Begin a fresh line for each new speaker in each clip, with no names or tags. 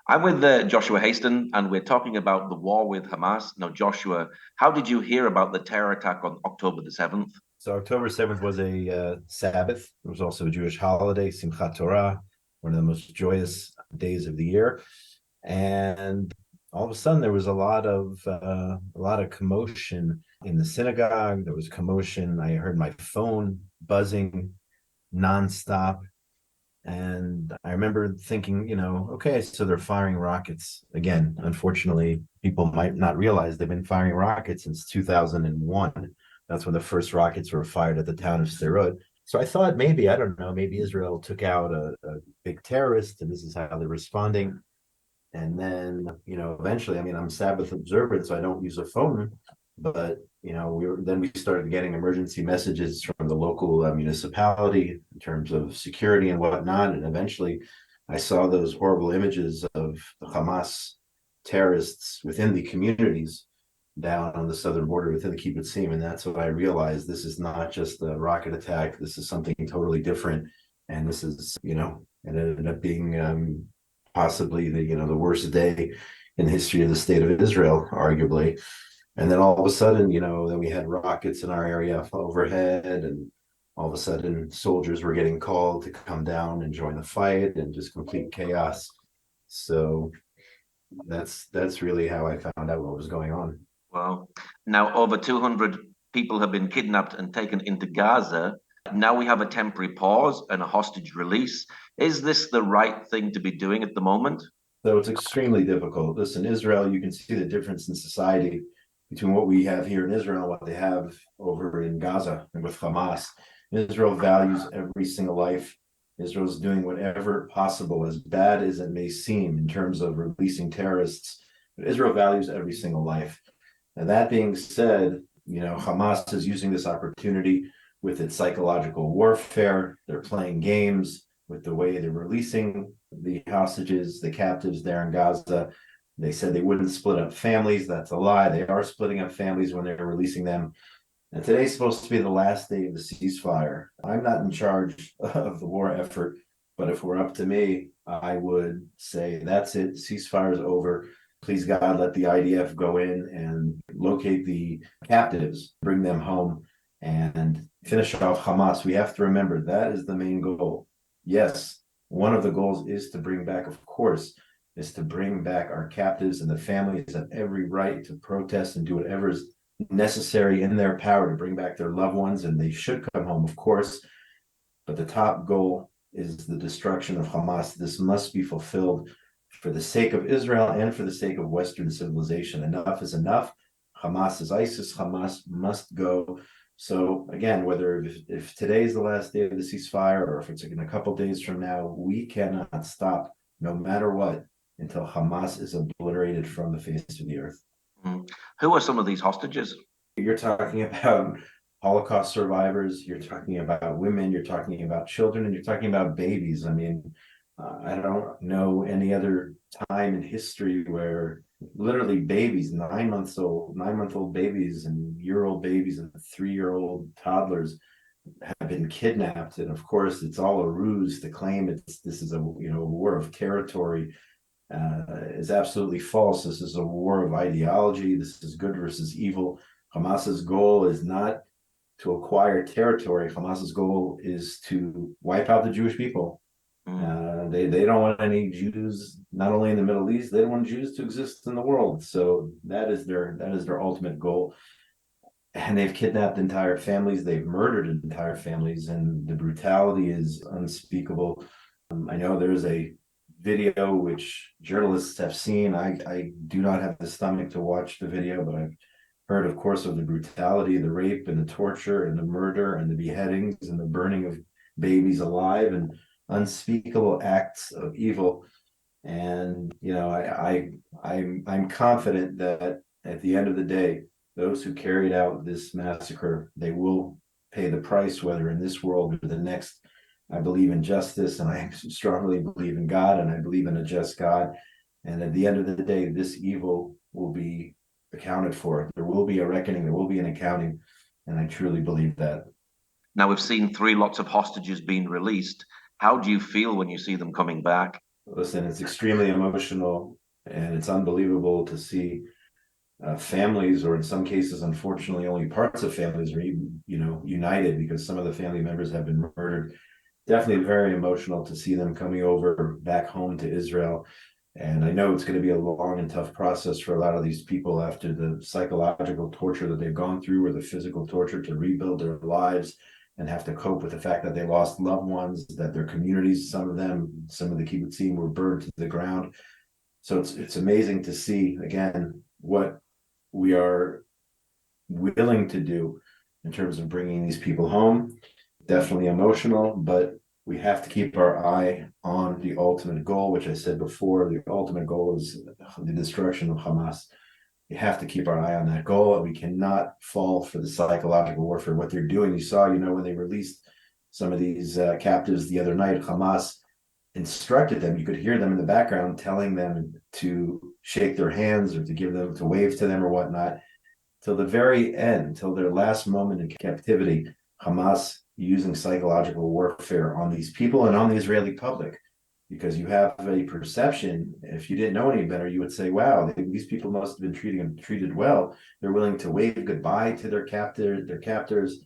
I'm with Joshua Hasten, and we're talking about the war with Hamas. Now, Joshua, how did you hear about the terror attack on October the 7th?
So October 7th was a Sabbath. It was also a Jewish holiday, Simchat Torah, one of the most joyous days of the year. And all of a sudden, there was a lot of commotion in the synagogue. There was commotion. I heard my phone buzzing nonstop. And I remember thinking, okay, so they're firing rockets again. Unfortunately, people might not realize they've been firing rockets since 2001. That's when the first rockets were fired at the town of Sderot. So I thought maybe, I don't know, maybe Israel took out a big terrorist and this is how they're responding. And then, eventually, I mean, I'm Sabbath observant, so I don't use a phone. But we started getting emergency messages from the local municipality in terms of security and whatnot. And eventually, I saw those horrible images of the Hamas terrorists within the communities down on the southern border within the kibbutzim, and that's when I realized this is not just a rocket attack. This is something totally different, and this is, it ended up being possibly the worst day in the history of the state of Israel, arguably. And then all of a sudden, then we had rockets in our area overhead, and all of a sudden, soldiers were getting called to come down and join the fight, and just complete chaos. So that's really how I found out what was going on.
Well, now over 200 people have been kidnapped and taken into Gaza. Now we have a temporary pause and a hostage release. Is this the right thing to be doing at the moment?
So it's extremely difficult. Listen, Israel, you can see the difference in society between what we have here in Israel and what they have over in Gaza and with Hamas. Israel values every single life. Israel's doing whatever possible, as bad as it may seem, in terms of releasing terrorists. But Israel values every single life. And that being said, Hamas is using this opportunity with its psychological warfare. They're playing games with the way they're releasing the hostages, the captives there in Gaza. They said they wouldn't split up families. That's a lie. They are splitting up families when they're releasing them. And today's supposed to be the last day of the ceasefire. I'm not in charge of the war effort, but if we're up to me, I would say that's it. Ceasefire is over. Please God, let the IDF go in and locate the captives, bring them home, and finish off Hamas. We have to remember that is the main goal. Yes, one of the goals is to bring back, of course, is to bring back our captives, and the families have every right to protest and do whatever is necessary in their power to bring back their loved ones, and they should come home, of course. But the top goal is the destruction of Hamas. This must be fulfilled for the sake of Israel and for the sake of Western civilization. Enough is enough. Hamas is ISIS. Hamas must go. So again, whether if today is the last day of the ceasefire or if it's in a couple days from now, we cannot stop, no matter what, until Hamas is obliterated from the face of the earth.
Mm. Who are some of these hostages?
You're talking about Holocaust survivors, you're talking about women, you're talking about children, and you're talking about babies. I mean, I don't know any other time in history where literally babies, 9-month-old babies and year-old babies and 3-year-old toddlers have been kidnapped. And of course, it's all a ruse to claim this is a war of territory. Is absolutely false. This is a war of ideology. This is good versus evil. Hamas's goal is not to acquire territory. Hamas's goal is to wipe out the Jewish people. They don't want any Jews, not only in the Middle East, they don't want Jews to exist in the world. So that is their ultimate goal. And they've kidnapped entire families, they've murdered entire families, and the brutality is unspeakable. I know there's a video which journalists have seen. I do not have the stomach to watch the video, but I've heard, of course, of the brutality, the rape and the torture and the murder and the beheadings and the burning of babies alive, and unspeakable acts of evil. And I'm confident that at the end of the day, those who carried out this massacre, they will pay the price, whether in this world or the next. I believe in justice, and I strongly believe in God, and I believe in a just God. And at the end of the day, this evil will be accounted for. There will be a reckoning, there will be an accounting, and I truly believe that.
Now we've seen three lots of hostages being released. How do you feel when you see them coming back?
Listen, it's extremely emotional, and it's unbelievable to see families, or in some cases, unfortunately, only parts of families are even, united because some of the family members have been murdered. Definitely very emotional to see them coming over back home to Israel. And I know it's going to be a long and tough process for a lot of these people after the psychological torture that they've gone through, or the physical torture, to rebuild their lives and have to cope with the fact that they lost loved ones, that their communities, some of the kibbutzim were burned to the ground. So it's amazing to see again what we are willing to do in terms of bringing these people home. Definitely emotional, but we have to keep our eye on the ultimate goal, which I said before. The ultimate goal is the destruction of Hamas. We have to keep our eye on that goal, and we cannot fall for the psychological warfare. What they're doing, you saw, when they released some of these captives the other night, Hamas instructed them. You could hear them in the background telling them to shake their hands or to wave to them or whatnot. Till the very end, till their last moment in captivity, Hamas using psychological warfare on these people and on the Israeli public, because you have a perception. If you didn't know any better, you would say, wow, these people must have been treated well. They're willing to wave goodbye to their captors.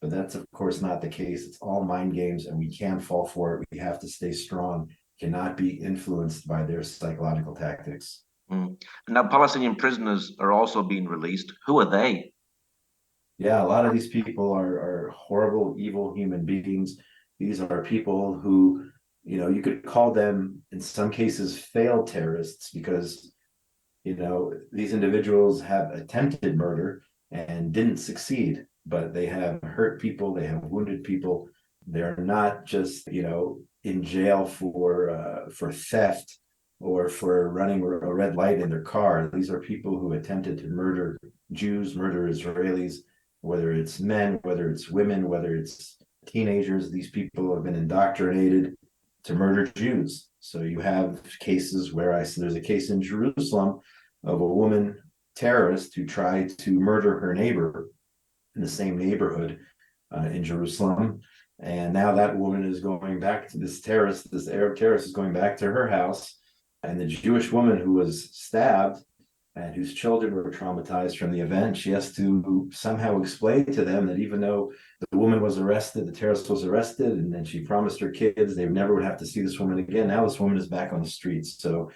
But that's, of course, not the case. It's all mind games, and we can't fall for it. We have to stay strong, cannot be influenced by their psychological tactics.
Now, Palestinian prisoners are also being released. Who are they?
Yeah, a lot of these people are horrible, evil human beings. These are people who, you could call them, in some cases, failed terrorists, because, these individuals have attempted murder and didn't succeed, but they have hurt people, they have wounded people. They're not just, in jail for theft or for running a red light in their car. These are people who attempted to murder Jews, murder Israelis, whether it's men, whether it's women, whether it's teenagers. These people have been indoctrinated to murder Jews. So you have cases where there's a case in Jerusalem of a woman terrorist who tried to murder her neighbor in the same neighborhood in Jerusalem. And now that woman is going back to this Arab terrorist is going back to her house. And the Jewish woman who was stabbed and whose children were traumatized from the event, she has to somehow explain to them that even though the woman was arrested, the terrorist was arrested, and then she promised her kids they never would have to see this woman again. Now this woman is back on the streets. So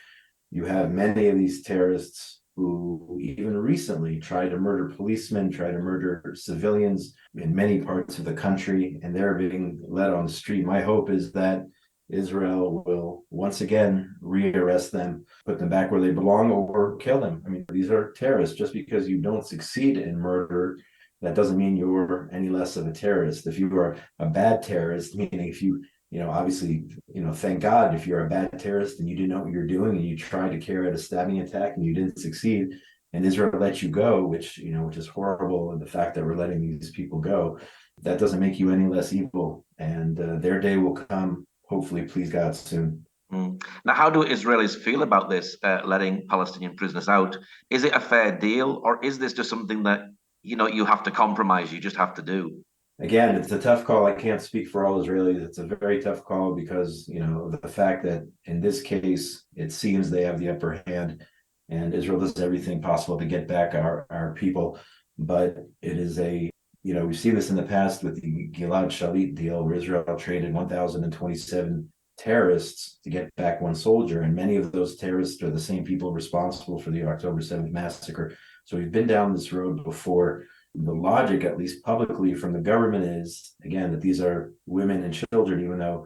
you have many of these terrorists who even recently tried to murder policemen, tried to murder civilians in many parts of the country, and they're being led on the street. My hope is that Israel will once again rearrest them, put them back where they belong, or kill them. I mean, these are terrorists. Just because you don't succeed in murder, that doesn't mean you're any less of a terrorist. If you are a bad terrorist, meaning if you, obviously, thank God if you're a bad terrorist and you didn't know what you're doing and you tried to carry out a stabbing attack and you didn't succeed, and Israel let you go, which is horrible, and the fact that we're letting these people go, that doesn't make you any less evil. And their day will come, hopefully, please God, soon.
Now, how do Israelis feel about this, letting Palestinian prisoners out? Is it a fair deal, or is this just something that, you have to compromise, you just have to do?
Again, it's a tough call. I can't speak for all Israelis. It's a very tough call because, the fact that in this case, it seems they have the upper hand, and Israel does everything possible to get back our people. But it is we've seen this in the past with the Gilad Shalit deal, where Israel traded 1,027 terrorists to get back one soldier. And many of those terrorists are the same people responsible for the October 7th massacre. So we've been down this road before. The logic, at least publicly from the government, is, again, that these are women and children, even though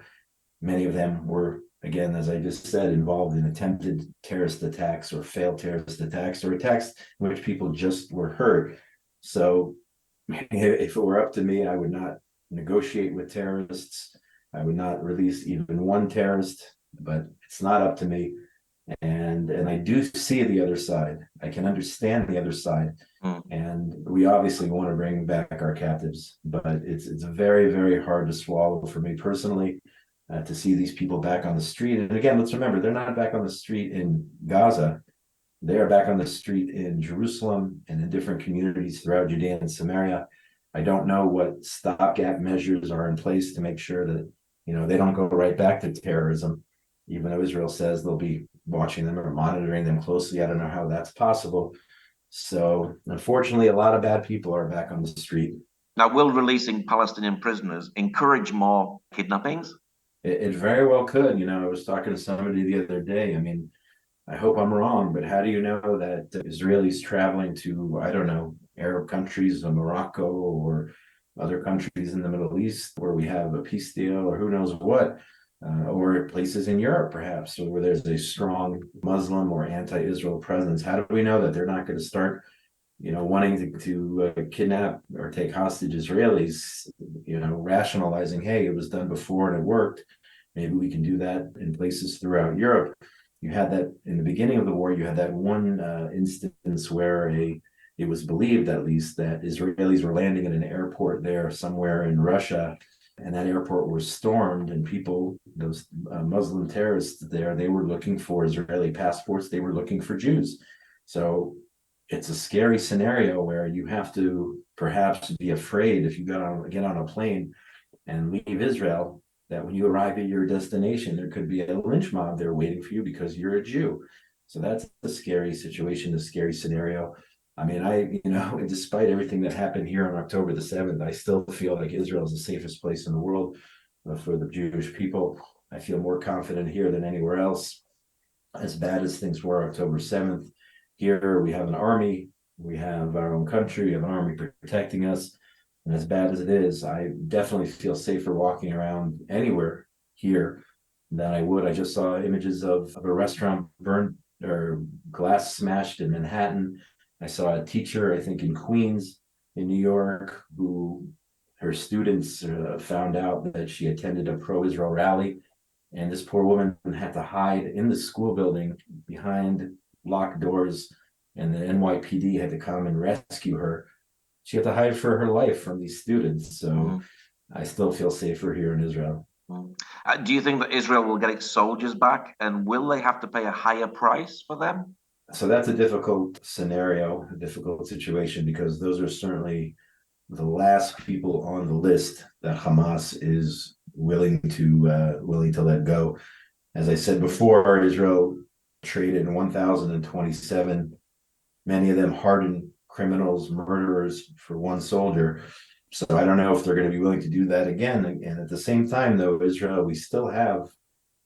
many of them were, again, as I just said, involved in attempted terrorist attacks or failed terrorist attacks or attacks in which people just were hurt. So if it were up to me, I would not negotiate with terrorists. I would not release even one terrorist, but it's not up to me. And I do see the other side. I can understand the other side. And we obviously want to bring back our captives, but it's very, very hard to swallow for me personally, to see these people back on the street. And again, let's remember, they're not back on the street in Gaza. They are back on the street in Jerusalem and in different communities throughout Judea and Samaria. I don't know what stopgap measures are in place to make sure that, they don't go right back to terrorism. even though Israel says they'll be watching them or monitoring them closely. I don't know how that's possible. So unfortunately, a lot of bad people are back on the street.
Now, will releasing Palestinian prisoners encourage more kidnappings?
It very well could. I was talking to somebody the other day. I mean, I hope I'm wrong, but how do you know that Israelis traveling to, I don't know, Arab countries or Morocco or other countries in the Middle East where we have a peace deal or who knows what, or places in Europe perhaps where there's a strong Muslim or anti-Israel presence? How do we know that they're not going to start, wanting to kidnap or take hostage Israelis, rationalizing, hey, it was done before and it worked. Maybe we can do that in places throughout Europe. You had that in the beginning of the war. You had that one instance where it was believed, at least, that Israelis were landing in an airport there somewhere in Russia, and that airport was stormed, and people, those Muslim terrorists there, they were looking for Israeli passports. They were looking for Jews. So it's a scary scenario where you have to perhaps be afraid if you get on a plane and leave Israel, that when you arrive at your destination, there could be a lynch mob there waiting for you because you're a Jew. So that's the scary situation, the scary scenario. I mean, despite everything that happened here on October the 7th, I still feel like Israel is the safest place in the world for the Jewish people. I feel more confident here than anywhere else. As bad as things were October 7th, here we have an army, we have our own country, we have an army protecting us. And as bad as it is, I definitely feel safer walking around anywhere here than I would. I just saw images of a restaurant burned or glass smashed in Manhattan. I saw a teacher, I think in Queens, in New York, who her students found out that she attended a pro-Israel rally. And this poor woman had to hide in the school building behind locked doors, and the NYPD had to come and rescue her. She had to hide for her life from these students. So I still feel safer here in Israel.
Do you think that Israel will get its soldiers back, and will they have to pay a higher price for them?
So that's a difficult scenario, a difficult situation, because those are certainly the last people on the list that Hamas is willing to let go. As I said before, Israel traded 1,027, many of them hardened criminals, murderers, for one soldier. So I don't know if they're going to be willing to do that again. And at the same time, though, Israel,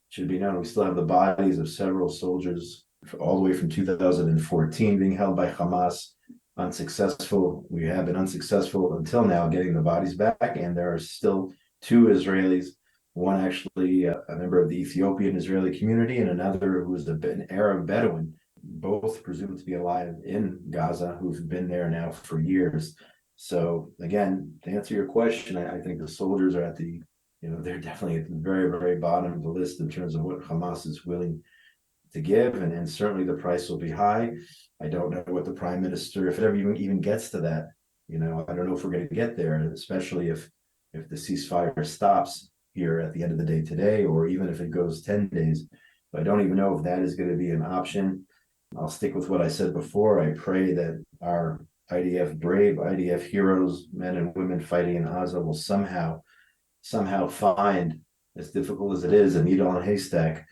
should be known, we still have the bodies of several soldiers all the way from 2014 being held by Hamas, unsuccessful. We have been unsuccessful until now getting the bodies back, and there are still two Israelis, one actually a member of the Ethiopian Israeli community, and another who was an Arab Bedouin, both presumed to be alive in Gaza, who've been there now for years. So again, to answer your question, I think the soldiers are they're definitely at the very, very bottom of the list in terms of what Hamas is willing to give, and certainly the price will be high. I don't know what the prime minister, if it ever even gets to that, I don't know if we're going to get there, especially if the ceasefire stops here at the end of the day today, or even if it goes 10 days. But I don't even know if that is going to be an option. I'll stick with what I said before. I pray that our brave IDF heroes, men and women fighting in Gaza, will somehow find, as difficult as it is, a needle in a haystack,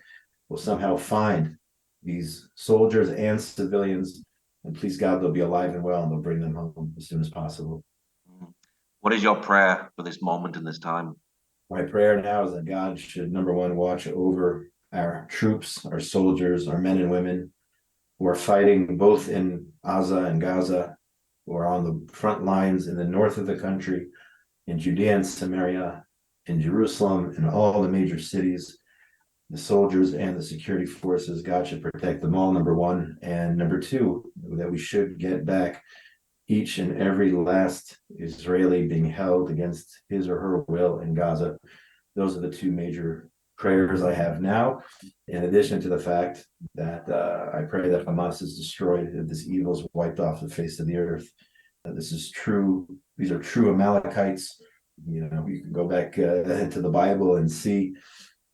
will somehow find these soldiers and civilians, and please God, they'll be alive and well, and they'll bring them home as soon as possible.
What is your prayer for this moment and this time?
My prayer now is that God should, number one, watch over our troops, our soldiers, our men and women who are fighting both in Gaza, who are on the front lines in the north of the country, in Judea and Samaria, in Jerusalem, in all the major cities. The soldiers and the security forces, God should protect them all, number one. And number two, that we should get back each and every last Israeli being held against his or her will in Gaza. Those are the two major prayers I have now, in addition to the fact that I pray that Hamas is destroyed, that this evil is wiped off the face of the earth. This is true. These are true Amalekites. You can go back into the Bible and see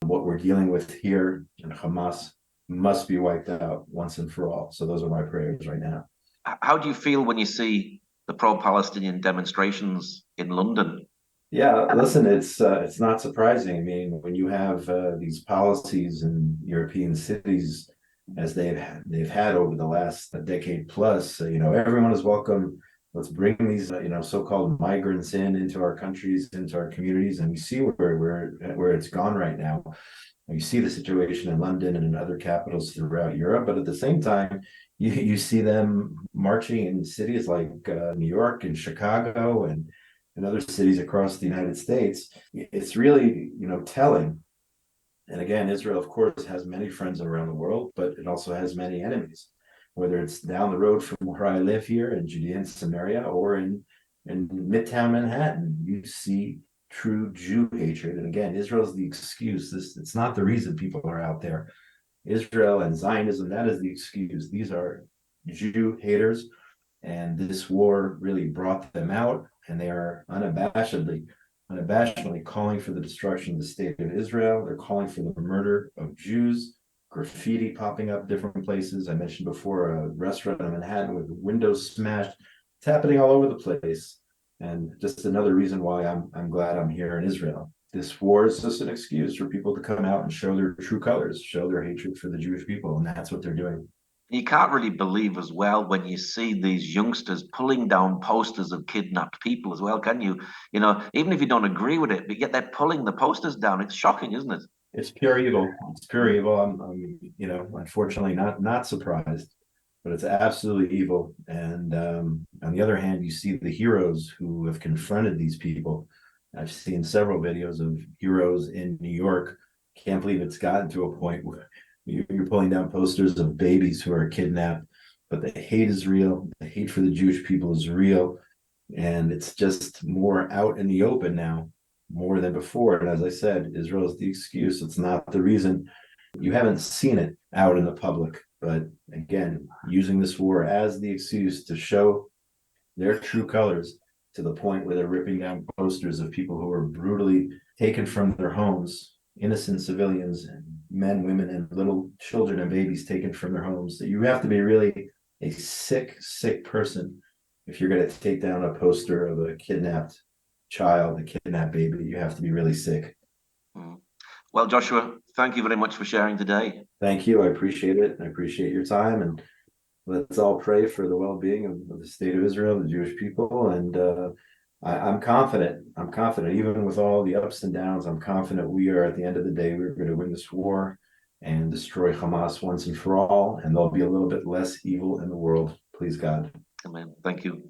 what we're dealing with here, and Hamas must be wiped out once and for all. So those are my prayers right now.
How do you feel when you see the pro-Palestinian demonstrations in London?
Yeah, listen, it's not surprising. I mean, when you have these policies in European cities, as they've had over the last decade plus, everyone is welcome. Let's bring these so-called migrants into our countries, into our communities, and we see where it's gone right now. You see the situation in London and in other capitals throughout Europe, but at the same time, you see them marching in cities like New York and Chicago and other cities across the United States. It's really, telling. And again, Israel, of course, has many friends around the world, but it also has many enemies. Whether it's down the road from where I live here in Judea and Samaria, or in Midtown Manhattan, you see true Jew hatred. And again, Israel's the excuse. It's not the reason people are out there. Israel and Zionism, that is the excuse. These are Jew haters, and this war really brought them out, and they are unabashedly calling for the destruction of the state of Israel. They're calling for the murder of Jews, graffiti popping up different places. I mentioned before a restaurant in Manhattan with windows smashed. It's happening all over the place. And just another reason why I'm glad I'm here in Israel. This war is just an excuse for people to come out and show their true colors, show their hatred for the Jewish people, and that's what they're doing.
You can't really believe as well when you see these youngsters pulling down posters of kidnapped people as well, can you? Even if you don't agree with it, but yet they're pulling the posters down. It's shocking, isn't it?
It's pure evil. It's pure evil. I'm unfortunately not surprised, but it's absolutely evil. And on the other hand, you see the heroes who have confronted these people. I've seen several videos of heroes in New York. Can't believe it's gotten to a point where you're pulling down posters of babies who are kidnapped. But the hate is real. The hate for the Jewish people is real, and it's just more out in the open now, more than before. And as I said, Israel is the excuse. It's not the reason. You haven't seen it out in the public, but again, using this war as the excuse to show their true colors, to the point where they're ripping down posters of people who were brutally taken from their homes, innocent civilians, and men, women, and little children and babies taken from their homes. That you have to be really a sick person if you're going to take down a poster of a kidnapped child, a kidnapped baby. You have to be really sick.
Mm. Well, Joshua, thank you very much for sharing today.
Thank you. I appreciate it. I appreciate your time. And let's all pray for the well-being of the state of Israel, the Jewish people. And I'm confident. I'm confident, even with all the ups and downs, I'm confident we are, at the end of the day, we're going to win this war and destroy Hamas once and for all. And there'll be a little bit less evil in the world. Please God.
Amen. Thank you.